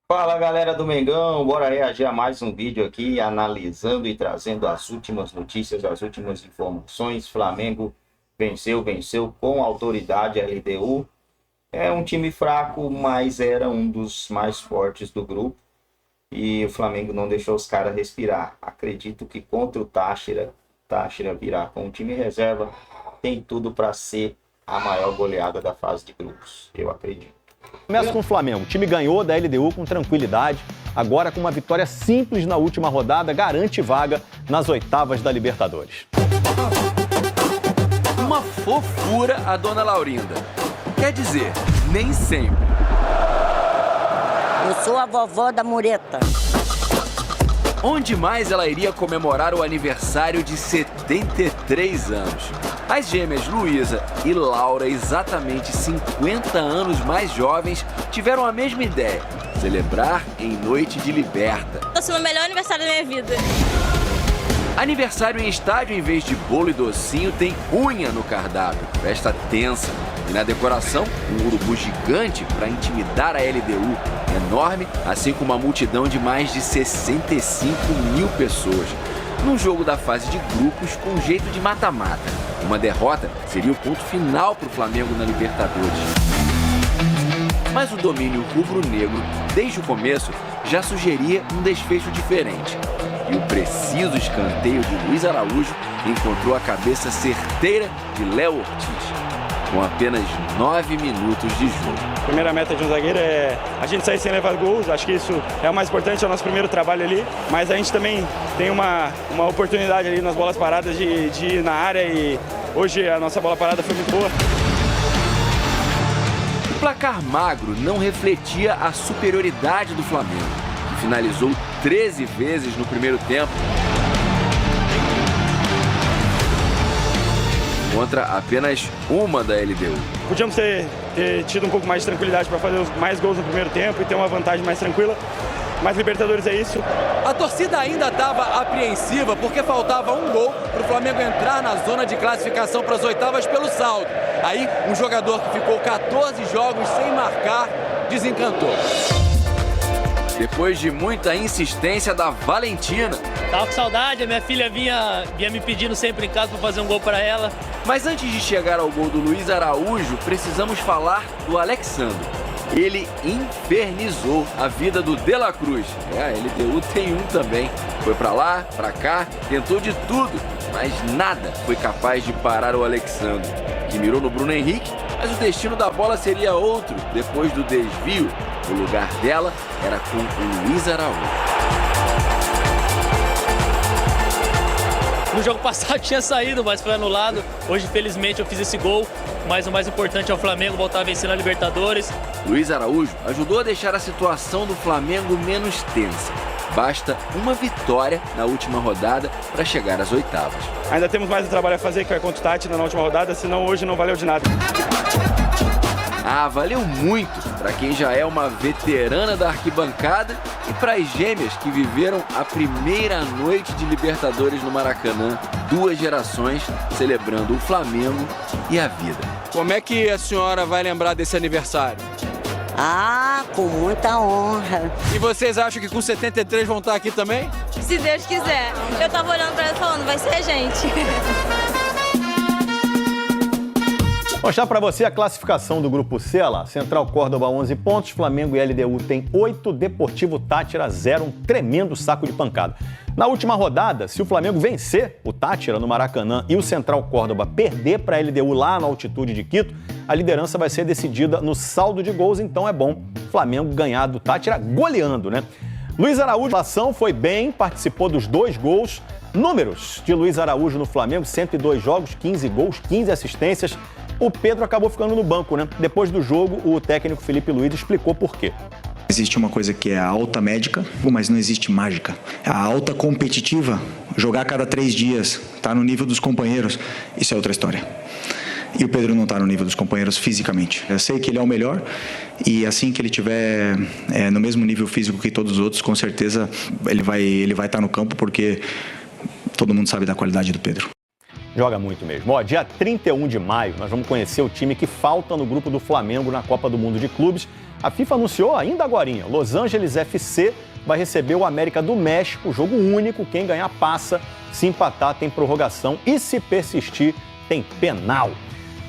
Fala galera do Mengão, bora reagir a mais um vídeo aqui, analisando e trazendo as últimas notícias, as últimas informações. Flamengo venceu com autoridade a LDU. É um time fraco, mas era um dos mais fortes do grupo. E o Flamengo não deixou os caras respirar. Acredito que contra o Táchira virar com o time reserva, tem tudo para ser a maior goleada da fase de grupos, eu acredito. Começa com o Flamengo. O time ganhou da LDU com tranquilidade. Agora, com uma vitória simples na última rodada, garante vaga nas oitavas da Libertadores. Uma fofura a dona Laurinda. Quer dizer, nem sempre. Eu sou a vovó da mureta. Onde mais ela iria comemorar o aniversário de 73 anos? As gêmeas Luísa e Laura, exatamente 50 anos mais jovens, tiveram a mesma ideia: celebrar em noite de liberta. Tá sendo o melhor aniversário da minha vida. Aniversário em estádio, em vez de bolo e docinho, tem unha no cardápio. Festa tensa. E na decoração, um urubu gigante para intimidar a LDU. Enorme, assim como uma multidão de mais de 65 mil pessoas. Num jogo da fase de grupos com jeito de mata-mata. Uma derrota seria o ponto final para o Flamengo na Libertadores. Mas o domínio rubro-negro, desde o começo, já sugeria um desfecho diferente. E o preciso escanteio de Luiz Araújo encontrou a cabeça certeira de Léo Ortiz, com apenas 9 minutos de jogo. A primeira meta de um zagueiro é a gente sair sem levar gols. Acho que isso é o mais importante, é o nosso primeiro trabalho ali. Mas a gente também tem uma oportunidade ali nas bolas paradas de ir na área, e hoje a nossa bola parada foi muito boa. O placar magro não refletia a superioridade do Flamengo, que finalizou 13 vezes no primeiro tempo, contra apenas uma da LDU. Podíamos ter tido um pouco mais de tranquilidade para fazer mais gols no primeiro tempo e ter uma vantagem mais tranquila, mas Libertadores é isso. A torcida ainda estava apreensiva porque faltava um gol para o Flamengo entrar na zona de classificação para as oitavas pelo saldo. Aí, um jogador que ficou 14 jogos sem marcar desencantou. Depois de muita insistência da Valentina. Tava com saudade, a minha filha vinha me pedindo sempre em casa para fazer um gol para ela. Mas antes de chegar ao gol do Luiz Araújo, precisamos falar do Alexandro. Ele infernizou a vida do De La Cruz. A LDU tem um também. Foi pra lá, pra cá, tentou de tudo, mas nada foi capaz de parar o Alexandro, que mirou no Bruno Henrique, mas o destino da bola seria outro. Depois do desvio, o lugar dela era com o Luiz Araújo. No jogo passado tinha saído, mas foi anulado. Hoje, felizmente, eu fiz esse gol. Mas o mais importante é o Flamengo voltar a vencer na Libertadores. Luiz Araújo ajudou a deixar a situação do Flamengo menos tensa. Basta uma vitória na última rodada para chegar às oitavas. Ainda temos mais um trabalho a fazer, que é contra o Táchira na última rodada, senão hoje não valeu de nada. Ah, valeu muito para quem já é uma veterana da arquibancada e para as gêmeas que viveram a primeira noite de Libertadores no Maracanã. 2 gerações celebrando o Flamengo e a vida. Como é que a senhora vai lembrar desse aniversário? Ah, com muita honra. E vocês acham que com 73 vão estar aqui também? Se Deus quiser. Eu tava olhando pra ela falando, vai ser a gente. Mostrar para você a classificação do Grupo C, lá. Central Córdoba 11 pontos, Flamengo e LDU tem 8, Deportivo Táchira 0, um tremendo saco de pancada. Na última rodada, se o Flamengo vencer o Táchira no Maracanã e o Central Córdoba perder para a LDU lá na altitude de Quito, a liderança vai ser decidida no saldo de gols, então é bom Flamengo ganhar do Táchira goleando, né? Luiz Araújo, a ação foi bem, participou dos 2 gols. Números de Luiz Araújo no Flamengo, 102 jogos, 15 gols, 15 assistências. O Pedro acabou ficando no banco, né? Depois do jogo, o técnico Felipe Luiz explicou por quê. Existe uma coisa que é a alta médica, mas não existe mágica. A alta competitiva, jogar a cada 3 dias, tá no nível dos companheiros, isso é outra história. E o Pedro não está no nível dos companheiros fisicamente. Eu sei que ele é o melhor e assim que ele tiver no mesmo nível físico que todos os outros, com certeza ele vai estar no campo, porque todo mundo sabe da qualidade do Pedro. Joga muito mesmo. Ó, dia 31 de maio, nós vamos conhecer o time que falta no grupo do Flamengo na Copa do Mundo de Clubes. A FIFA anunciou ainda agorinha. Los Angeles FC vai receber o América do México, jogo único. Quem ganhar passa, se empatar tem prorrogação e se persistir tem penal.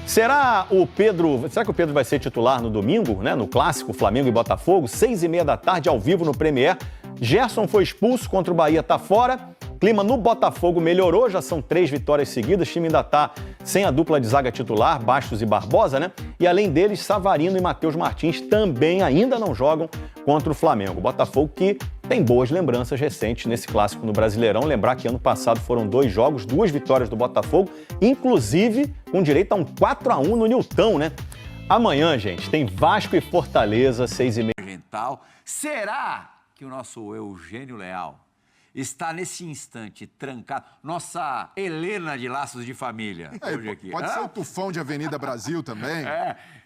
Será que o Pedro vai ser titular no domingo, né? No clássico Flamengo e Botafogo, 6h30 da tarde, ao vivo no Premier. Gerson foi expulso, contra o Bahia tá fora. Clima no Botafogo melhorou, já são 3 vitórias seguidas. O time ainda tá sem a dupla de zaga titular, Bastos e Barbosa, né? E além deles, Savarino e Matheus Martins também ainda não jogam contra o Flamengo. O Botafogo que tem boas lembranças recentes nesse clássico no Brasileirão. Lembrar que ano passado foram 2 jogos, 2 vitórias do Botafogo, inclusive com direito a um 4-1 no Nilton, né? Amanhã, gente, tem Vasco e Fortaleza, 6h30. Será que o nosso Eugênio Leal está nesse instante trancado? Nossa Helena de Laços de Família. Hoje aqui. Pode ser o Tufão de Avenida Brasil também.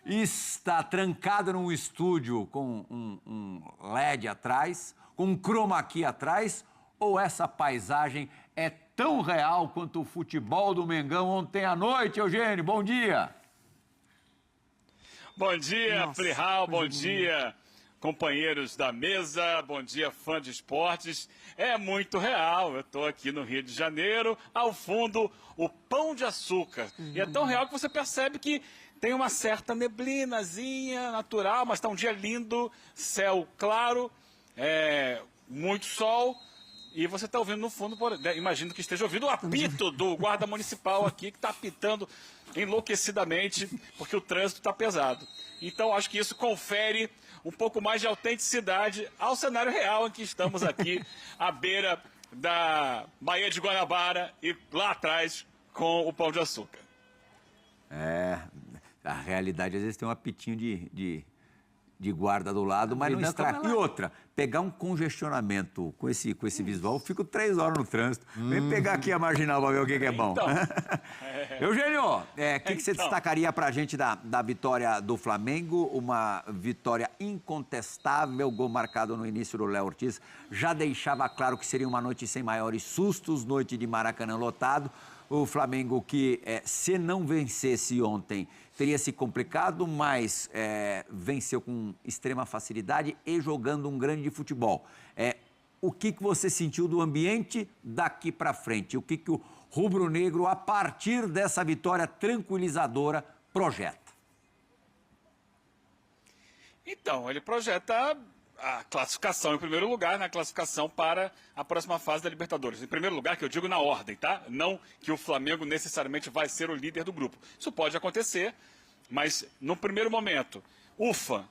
Está trancado num estúdio com um LED atrás, com um chroma key atrás, ou essa paisagem é tão real quanto o futebol do Mengão ontem à noite, Eugênio? Bom dia! Bom dia, Plihal, bom dia, companheiros da mesa, bom dia, fã de esportes. É muito real, eu estou aqui no Rio de Janeiro, ao fundo, o Pão de Açúcar. E é tão real que você percebe que tem uma certa neblinazinha natural, mas está um dia lindo, céu claro, muito sol. E você está ouvindo no fundo, imagino que esteja ouvindo o apito do guarda municipal aqui, que está apitando enlouquecidamente, porque o trânsito está pesado. Então, acho que isso confere um pouco mais de autenticidade ao cenário real em que estamos aqui, à beira da Baía de Guanabara e lá atrás com o Pão de Açúcar. A realidade às vezes tem um apitinho de guarda do lado, mas não estraga. E outra, pegar um congestionamento com esse visual, eu fico 3 horas no trânsito. Vem pegar aqui a marginal para ver o que é bom. Então, Eugênio, o que você destacaria para a gente da vitória do Flamengo? Uma vitória incontestável, gol marcado no início do Léo Ortiz. Já deixava claro que seria uma noite sem maiores sustos, noite de Maracanã lotado. O Flamengo que, se não vencesse ontem, teria se complicado, mas venceu com extrema facilidade e jogando um grande futebol. O que você sentiu do ambiente daqui para frente? O que o rubro-negro, a partir dessa vitória tranquilizadora, projeta? Então, ele projeta a classificação em primeiro lugar, na classificação para a próxima fase da Libertadores. Em primeiro lugar, que eu digo na ordem, tá? Não que o Flamengo necessariamente vai ser o líder do grupo. Isso pode acontecer, mas no primeiro momento, ufa,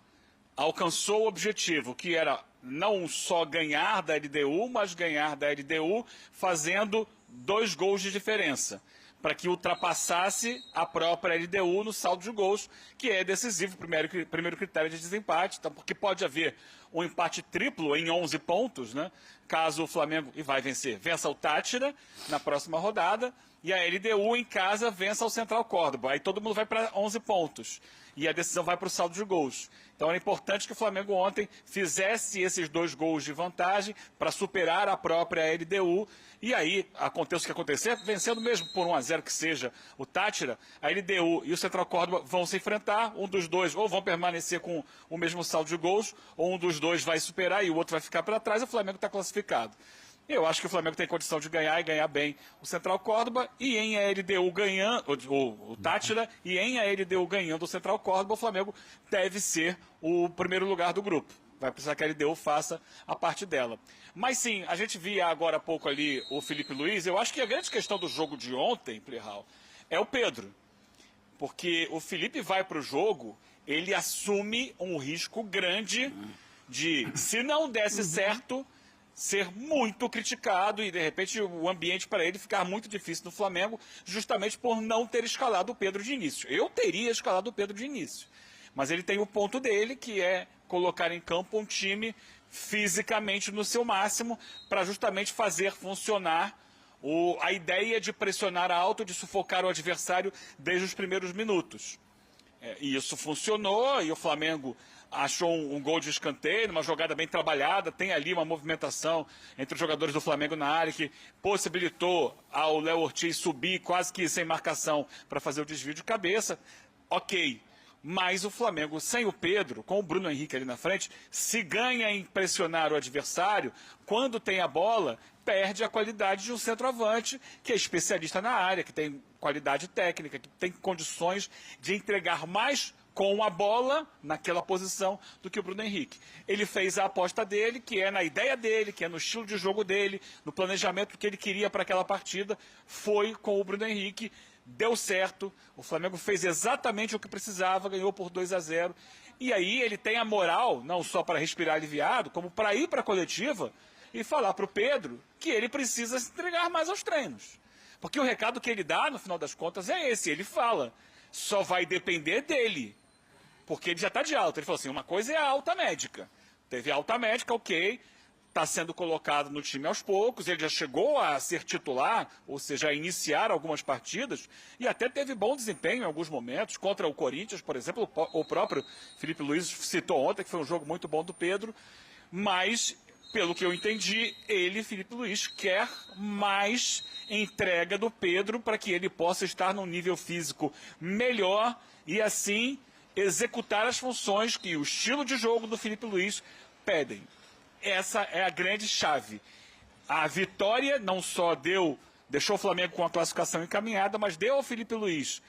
alcançou o objetivo, que era não só ganhar da LDU, mas ganhar da LDU fazendo 2 gols de diferença, para que ultrapassasse a própria LDU no saldo de gols, que é decisivo, primeiro critério de desempate, então, porque pode haver um empate triplo em 11 pontos, né? Caso o Flamengo, e vai vencer, vença o Táchira na próxima rodada, e a LDU em casa vença o Central Córdoba. Aí todo mundo vai para 11 pontos, e a decisão vai para o saldo de gols. Então era importante que o Flamengo ontem fizesse esses 2 gols de vantagem para superar a própria LDU. E aí, aconteça o que acontecer, vencendo mesmo por 1-0 que seja o Táchira, a LDU e o Central Córdoba vão se enfrentar. Um dos dois ou vão permanecer com o mesmo saldo de gols, ou um dos dois vai superar e o outro vai ficar para trás, e o Flamengo está classificado. Eu acho que o Flamengo tem condição de ganhar e ganhar bem o Central Córdoba, e em a LDU ganhando, o Táchira, e em a LDU ganhando o Central Córdoba, o Flamengo deve ser o primeiro lugar do grupo. Vai precisar que a LDU faça a parte dela. Mas sim, a gente via agora há pouco ali o Felipe Luiz. Eu acho que a grande questão do jogo de ontem, Plihal, é o Pedro. Porque o Felipe vai para o jogo, ele assume um risco grande de, se não desse certo, ser muito criticado e, de repente, o ambiente para ele ficar muito difícil no Flamengo, justamente por não ter escalado o Pedro de início. Eu teria escalado o Pedro de início. Mas ele tem o ponto dele, que é colocar em campo um time fisicamente no seu máximo para justamente fazer funcionar a ideia de pressionar alto, de sufocar o adversário desde os primeiros minutos. E isso funcionou, e o Flamengo achou um gol de escanteio, uma jogada bem trabalhada, tem ali uma movimentação entre os jogadores do Flamengo na área que possibilitou ao Léo Ortiz subir quase que sem marcação para fazer o desvio de cabeça. Ok, mas o Flamengo sem o Pedro, com o Bruno Henrique ali na frente, se ganha em pressionar o adversário, quando tem a bola, perde a qualidade de um centroavante que é especialista na área, que tem qualidade técnica, que tem condições de entregar mais com a bola naquela posição do que o Bruno Henrique. Ele fez a aposta dele, que é na ideia dele, que é no estilo de jogo dele, no planejamento que ele queria para aquela partida, foi com o Bruno Henrique, deu certo, o Flamengo fez exatamente o que precisava, ganhou por 2-0, e aí ele tem a moral, não só para respirar aliviado, como para ir para a coletiva e falar para o Pedro que ele precisa se entregar mais aos treinos. Porque o recado que ele dá, no final das contas, é esse, ele fala, só vai depender dele. Porque ele já está de alta. Ele falou assim, uma coisa é a alta médica. Teve alta médica, ok, está sendo colocado no time aos poucos, ele já chegou a ser titular, ou seja, a iniciar algumas partidas, e até teve bom desempenho em alguns momentos, contra o Corinthians, por exemplo, o próprio Felipe Luiz citou ontem, que foi um jogo muito bom do Pedro, mas, pelo que eu entendi, ele, Felipe Luiz, quer mais entrega do Pedro para que ele possa estar num nível físico melhor e, assim, executar as funções que o estilo de jogo do Felipe Luiz pedem. Essa é a grande chave. A vitória não só deixou o Flamengo com a classificação encaminhada, mas deu ao Felipe Luiz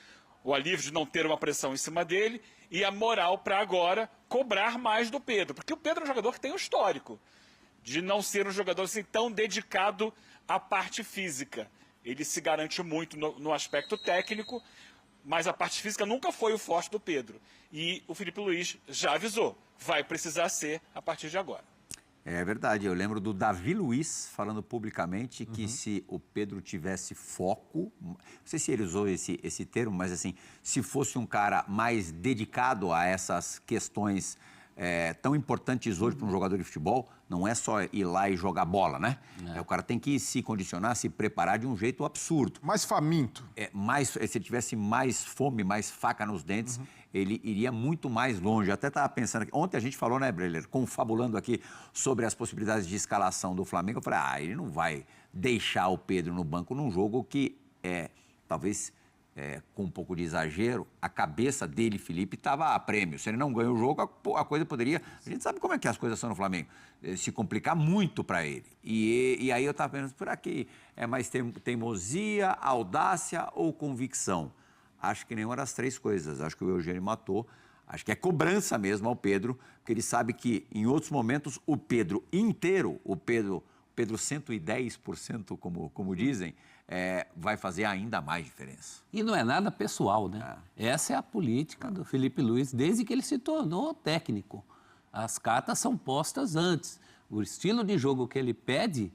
o alívio de não ter uma pressão em cima dele e a moral para agora cobrar mais do Pedro. Porque o Pedro é um jogador que tem um histórico de não ser um jogador assim tão dedicado à parte física. Ele se garante muito no aspecto técnico, mas a parte física nunca foi o forte do Pedro. E o Felipe Luiz já avisou, vai precisar ser a partir de agora. É verdade, eu lembro do Davi Luiz falando publicamente que se o Pedro tivesse foco, não sei se ele usou esse termo, mas assim, se fosse um cara mais dedicado a essas questões tão importantes hoje para um jogador de futebol, não é só ir lá e jogar bola, né? O cara tem que se condicionar, se preparar de um jeito absurdo. Mais faminto. Se ele tivesse mais fome, mais faca nos dentes, ele iria muito mais longe. Eu até estava pensando aqui, ontem a gente falou, né, Breler, confabulando aqui sobre as possibilidades de escalação do Flamengo. Eu falei, ele não vai deixar o Pedro no banco num jogo que talvez... com um pouco de exagero, a cabeça dele, Felipe, estava a prêmio. Se ele não ganha o jogo, a coisa poderia... A gente sabe como é que as coisas são no Flamengo. Se complicar muito para ele. E aí eu estava pensando, será que é mais teimosia, audácia ou convicção? Acho que nenhuma das três coisas. Acho que o Eugênio matou. Acho que é cobrança mesmo ao Pedro, porque ele sabe que, em outros momentos, o Pedro inteiro, o Pedro 110%, como dizem, vai fazer ainda mais diferença. E não é nada pessoal, né? Essa é a política do Felipe Luiz desde que ele se tornou técnico. As cartas são postas antes. O estilo de jogo que ele pede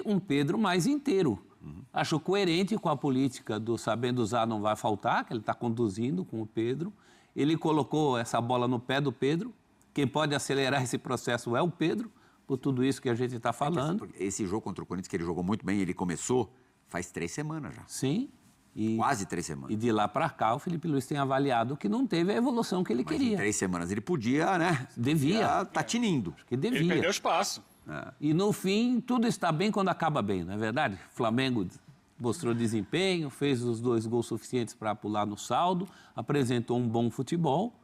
um Pedro mais inteiro. Acho coerente com a política do sabendo usar não vai faltar, que ele está conduzindo com o Pedro. Ele colocou essa bola no pé do Pedro. Quem pode acelerar esse processo é o Pedro, por tudo isso que a gente está falando. Esse jogo contra o Corinthians, que ele jogou muito bem, ele começou faz 3 semanas já. Sim. Quase 3 semanas. E de lá para cá, o Felipe Luiz tem avaliado que não teve a evolução que ele queria. Em 3 semanas ele podia, né? Devia. Tá tinindo. Que devia. Ele perdeu espaço. E no fim, tudo está bem quando acaba bem, não é verdade? O Flamengo mostrou desempenho, fez os 2 gols suficientes para pular no saldo, apresentou um bom futebol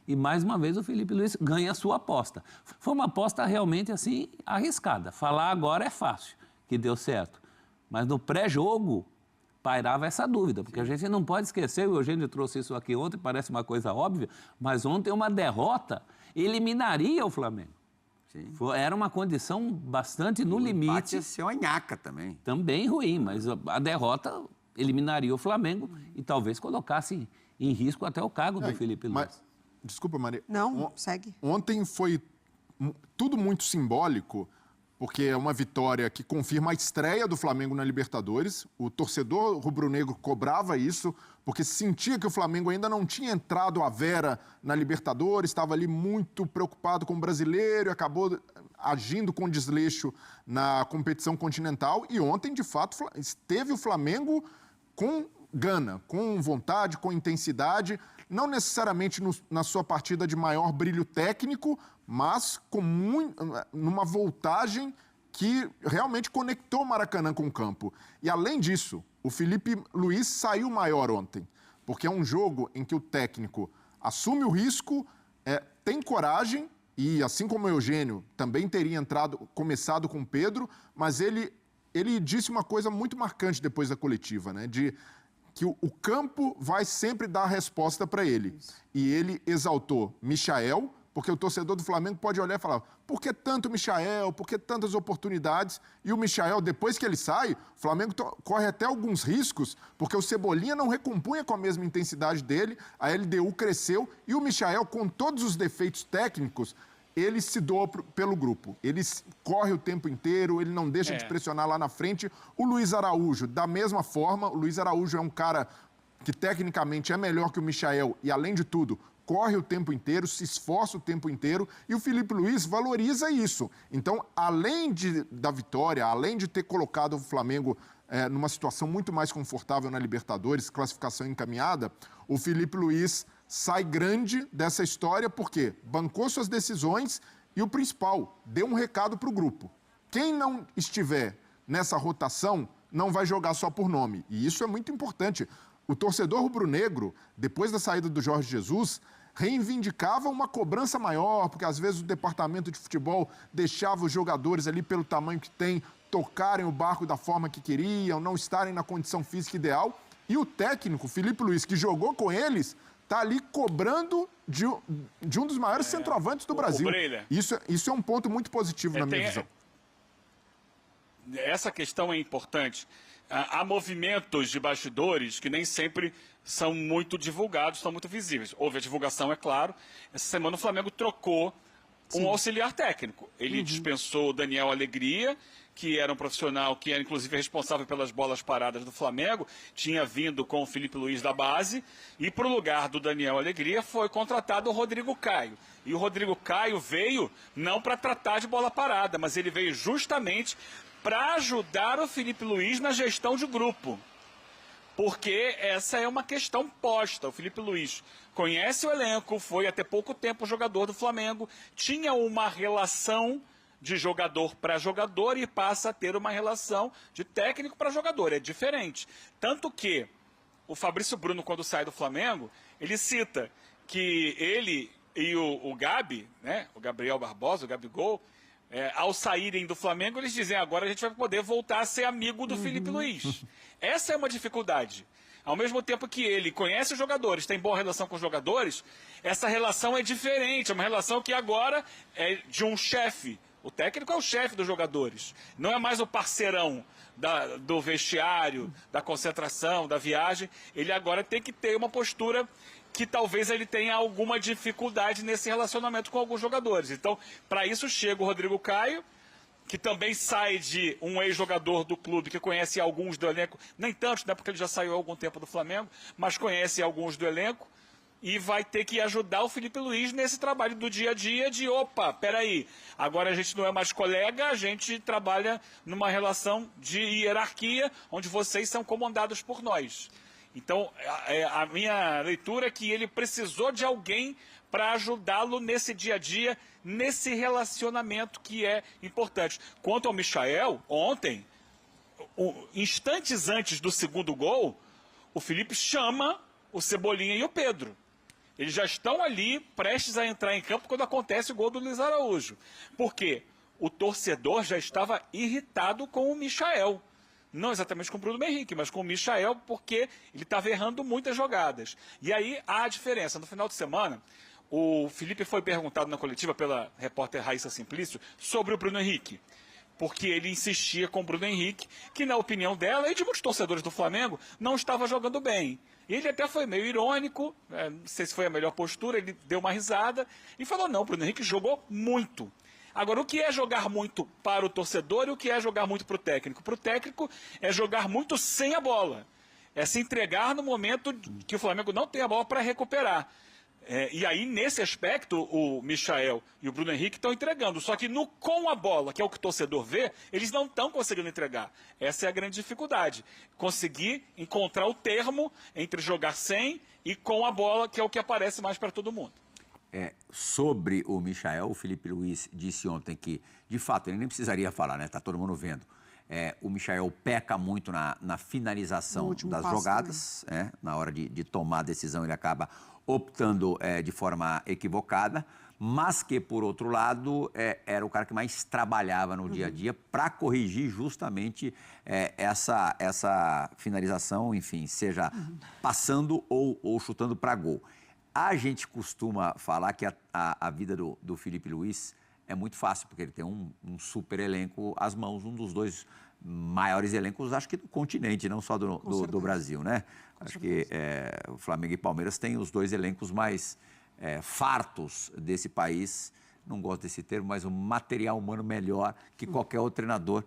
e, mais uma vez, o Felipe Luiz ganha a sua aposta. Foi uma aposta realmente, assim, arriscada. Falar agora é fácil, que deu certo. Mas no pré-jogo pairava essa dúvida, porque a gente não pode esquecer, o Eugênio trouxe isso aqui ontem, parece uma coisa óbvia, mas ontem uma derrota eliminaria o Flamengo. Era uma condição bastante no limite. Pode ia ser uma nhaca também. Também ruim, mas a derrota eliminaria o Flamengo e talvez colocasse em risco até o cargo do Felipe Luiz. Desculpa, Maria. Não, segue. Ontem foi tudo muito simbólico, porque é uma vitória que confirma a estreia do Flamengo na Libertadores. O torcedor rubro-negro cobrava isso, porque sentia que o Flamengo ainda não tinha entrado à vera na Libertadores, estava ali muito preocupado com o brasileiro e acabou agindo com desleixo na competição continental. E ontem, de fato, esteve o Flamengo com gana, com vontade, com intensidade, não necessariamente na sua partida de maior brilho técnico, mas com numa voltagem que realmente conectou o Maracanã com o campo. E além disso, o Felipe Luiz saiu maior ontem, porque é um jogo em que o técnico assume o risco, tem coragem, e assim como o Eugênio também teria começado com o Pedro, mas ele disse uma coisa muito marcante depois da coletiva, né? Que o campo vai sempre dar a resposta para ele. E ele exaltou Michael, porque o torcedor do Flamengo pode olhar e falar: por que tanto Michael? Por que tantas oportunidades? E o Michael, depois que ele sai, o Flamengo corre até alguns riscos, porque o Cebolinha não recompunha com a mesma intensidade dele, a LDU cresceu, e o Michael, com todos os defeitos técnicos, ele se doa pelo grupo. Ele corre o tempo inteiro, ele não deixa de pressionar lá na frente. O Luiz Araújo, da mesma forma, o Luiz Araújo é um cara que tecnicamente é melhor que o Michael e, além de tudo, corre o tempo inteiro, se esforça o tempo inteiro, e o Felipe Luiz valoriza isso. Então, além da vitória, além de ter colocado o Flamengo numa situação muito mais confortável na Libertadores, classificação encaminhada, o Felipe Luiz sai grande dessa história porque bancou suas decisões e, o principal, deu um recado para o grupo. Quem não estiver nessa rotação não vai jogar só por nome. E isso é muito importante. O torcedor rubro-negro, depois da saída do Jorge Jesus, reivindicava uma cobrança maior, porque às vezes o departamento de futebol deixava os jogadores ali pelo tamanho que tem, tocarem o barco da forma que queriam, não estarem na condição física ideal. E o técnico, Felipe Luiz, que jogou com eles, está ali cobrando de um dos maiores centroavantes do Brasil. Isso é um ponto muito positivo na minha visão. Essa questão é importante. Há movimentos de bastidores que nem sempre são muito divulgados, são muito visíveis. Houve a divulgação, é claro. Essa semana o Flamengo trocou um auxiliar técnico. Ele dispensou o Daniel Alegria, que era um profissional que era inclusive responsável pelas bolas paradas do Flamengo, tinha vindo com o Felipe Luiz da base, e para o lugar do Daniel Alegria foi contratado o Rodrigo Caio. E o Rodrigo Caio veio não para tratar de bola parada, mas ele veio justamente para ajudar o Felipe Luiz na gestão de grupo. Porque essa é uma questão posta. O Felipe Luiz conhece o elenco, foi até pouco tempo jogador do Flamengo, tinha uma relação de jogador para jogador e passa a ter uma relação de técnico para jogador. É diferente. Tanto que o Fabrício Bruno, quando sai do Flamengo, ele cita que ele e o Gabi, né, o Gabriel Barbosa, o Gabigol, ao saírem do Flamengo, eles dizem: agora a gente vai poder voltar a ser amigo do Felipe Luiz. Essa é uma dificuldade. Ao mesmo tempo que ele conhece os jogadores, tem boa relação com os jogadores, essa relação é diferente, é uma relação que agora é de um chefe. O técnico é o chefe dos jogadores, não é mais o parceirão do vestiário, da concentração, da viagem. Ele agora tem que ter uma postura que talvez ele tenha alguma dificuldade nesse relacionamento com alguns jogadores. Então, para isso chega o Rodrigo Caio, que também sai de um ex-jogador do clube que conhece alguns do elenco, nem tantos, né, porque ele já saiu há algum tempo do Flamengo, mas conhece alguns do elenco, e vai ter que ajudar o Felipe Luiz nesse trabalho do dia a dia de: opa, peraí, agora a gente não é mais colega, a gente trabalha numa relação de hierarquia, onde vocês são comandados por nós. Então, a minha leitura é que ele precisou de alguém para ajudá-lo nesse dia a dia, nesse relacionamento que é importante. Quanto ao Michael, ontem, instantes antes do segundo gol, o Felipe chama o Cebolinha e o Pedro. Eles já estão ali, prestes a entrar em campo, quando acontece o gol do Luiz Araújo. Por quê? O torcedor já estava irritado com o Michael. Não exatamente com o Bruno Henrique, mas com o Michael, porque ele estava errando muitas jogadas. E aí há a diferença. No final de semana, o Felipe foi perguntado na coletiva pela repórter Raíssa Simplício sobre o Bruno Henrique. Porque ele insistia com o Bruno Henrique, que na opinião dela e de muitos torcedores do Flamengo, não estava jogando bem. E ele até foi meio irônico, não sei se foi a melhor postura, ele deu uma risada e falou: não, o Bruno Henrique jogou muito. Agora, o que é jogar muito para o torcedor e o que é jogar muito para o técnico? Para o técnico é jogar muito sem a bola. É se entregar no momento que o Flamengo não tem a bola para recuperar. E aí, nesse aspecto, o Michael e o Bruno Henrique estão entregando. Só que com a bola, que é o que o torcedor vê, eles não estão conseguindo entregar. Essa é a grande dificuldade. Conseguir encontrar o termo entre jogar sem e com a bola, que é o que aparece mais para todo mundo. Sobre o Michael, o Felipe Luiz disse ontem que, de fato, ele nem precisaria falar, né? Está todo mundo vendo. O Michael peca muito na finalização das jogadas, na hora de tomar a decisão ele acaba optando de forma equivocada, mas que, por outro lado, era o cara que mais trabalhava no dia a dia para corrigir justamente essa finalização, enfim, seja passando ou chutando para gol. A gente costuma falar que a vida do Felipe Luiz é muito fácil, porque ele tem um super elenco às mãos, um dos 2 maiores elencos, acho que do continente, não só do Brasil, né? Acho que o Flamengo e Palmeiras têm os 2 elencos mais fartos desse país. Não gosto desse termo, mas um material humano melhor que qualquer outro treinador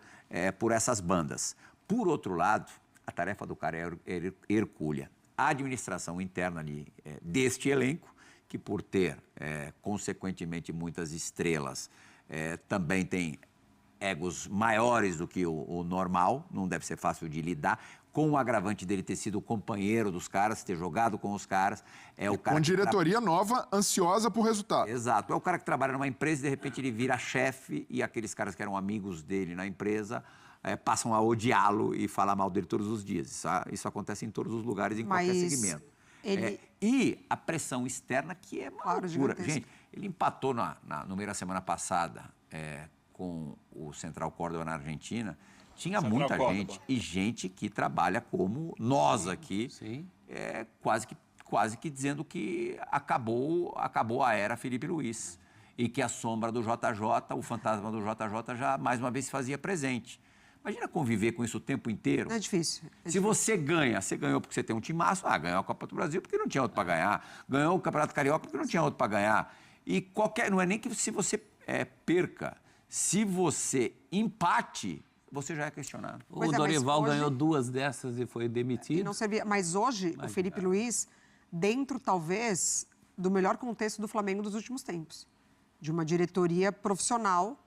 por essas bandas. Por outro lado, a tarefa do cara é hercúlea. A administração interna ali, deste elenco, que por ter, consequentemente, muitas estrelas, também tem egos maiores do que o normal, não deve ser fácil de lidar, com o agravante dele ter sido o companheiro dos caras, ter jogado com os caras. O cara com diretoria nova, ansiosa por resultado. Exato. É o cara que trabalha numa empresa e, de repente, ele vira chefe e aqueles caras que eram amigos dele na empresa passam a odiá-lo e falar mal dele todos os dias. Isso acontece em todos os lugares, em qualquer segmento. E a pressão externa, que é uma loucura. Gente, ele empatou no meio da semana passada com o Central Córdoba na Argentina. Tinha muita gente, e gente que trabalha como nós aqui, quase que dizendo que acabou a era Felipe Luiz. E que a sombra do JJ, o fantasma do JJ, já mais uma vez se fazia presente. Imagina conviver com isso o tempo inteiro. É difícil. Se você ganha, você ganhou porque você tem um timaço. Ganhou a Copa do Brasil porque não tinha outro para ganhar. Ganhou o Campeonato Carioca porque não tinha outro para ganhar. E não é nem que se você perca. Se você empate, você já é questionado. O Dorival ganhou 2 dessas e foi demitido. E não servia. Mas hoje, o Felipe Luiz, dentro, talvez, do melhor contexto do Flamengo dos últimos tempos. De uma diretoria profissional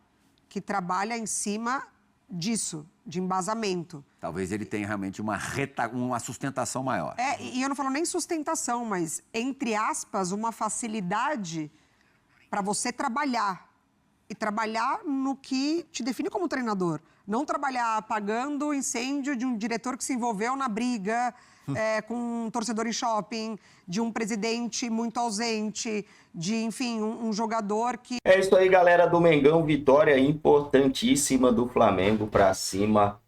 que trabalha em cima disso, de embasamento. Talvez ele tenha realmente uma sustentação maior. E eu não falo nem sustentação, mas, entre aspas, uma facilidade para você trabalhar. E trabalhar no que te define como treinador. Não trabalhar apagando o incêndio de um diretor que se envolveu na briga com um torcedor em shopping, de um presidente muito ausente, de, enfim, um jogador que... É isso aí, galera do Mengão. Vitória importantíssima do Flamengo para cima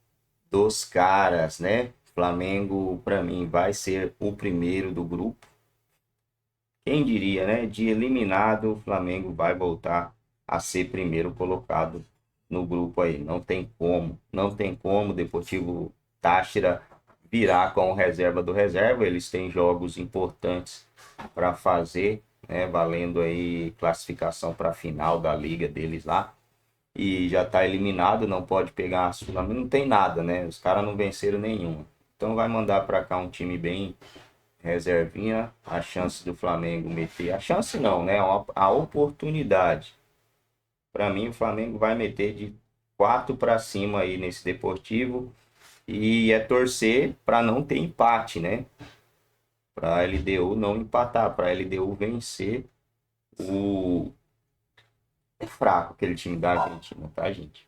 dos caras, né? Flamengo, para mim, vai ser o primeiro do grupo. Quem diria, né? De eliminado, o Flamengo vai voltar a ser primeiro colocado no grupo aí. Não tem como o Deportivo Táchira virar com o reserva do reserva. Eles têm jogos importantes para fazer, né, valendo aí classificação para a final da liga deles lá. E já está eliminado, não pode pegar a Sul, não tem nada, né? Os caras não venceram nenhum. Então vai mandar para cá um time bem reservinha. A chance do Flamengo meter, a chance não, né? A oportunidade. Para mim, o Flamengo vai meter de 4 para cima aí nesse Deportivo. E é torcer para não ter empate, né? Para a LDU não empatar, para a LDU vencer o... É fraco aquele time da Argentina, tá, gente?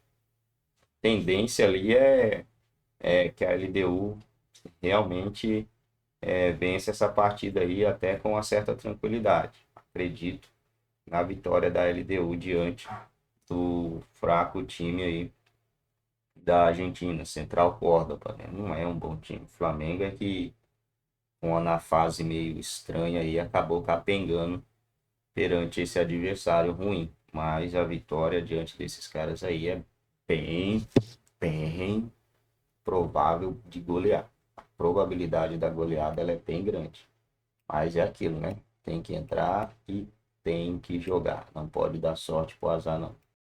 A tendência ali é que a LDU realmente vence essa partida aí até com uma certa tranquilidade. Acredito na vitória da LDU diante do fraco time aí da Argentina, Central Córdoba, né? Não é um bom time. O Flamengo é que, na fase meio estranha aí, acabou capengando perante esse adversário ruim. Mas a vitória diante desses caras aí é bem provável de golear. A probabilidade da goleada ela é bem grande. Mas é aquilo, né? Tem que entrar e tem que jogar. Não pode dar sorte pro azar, não.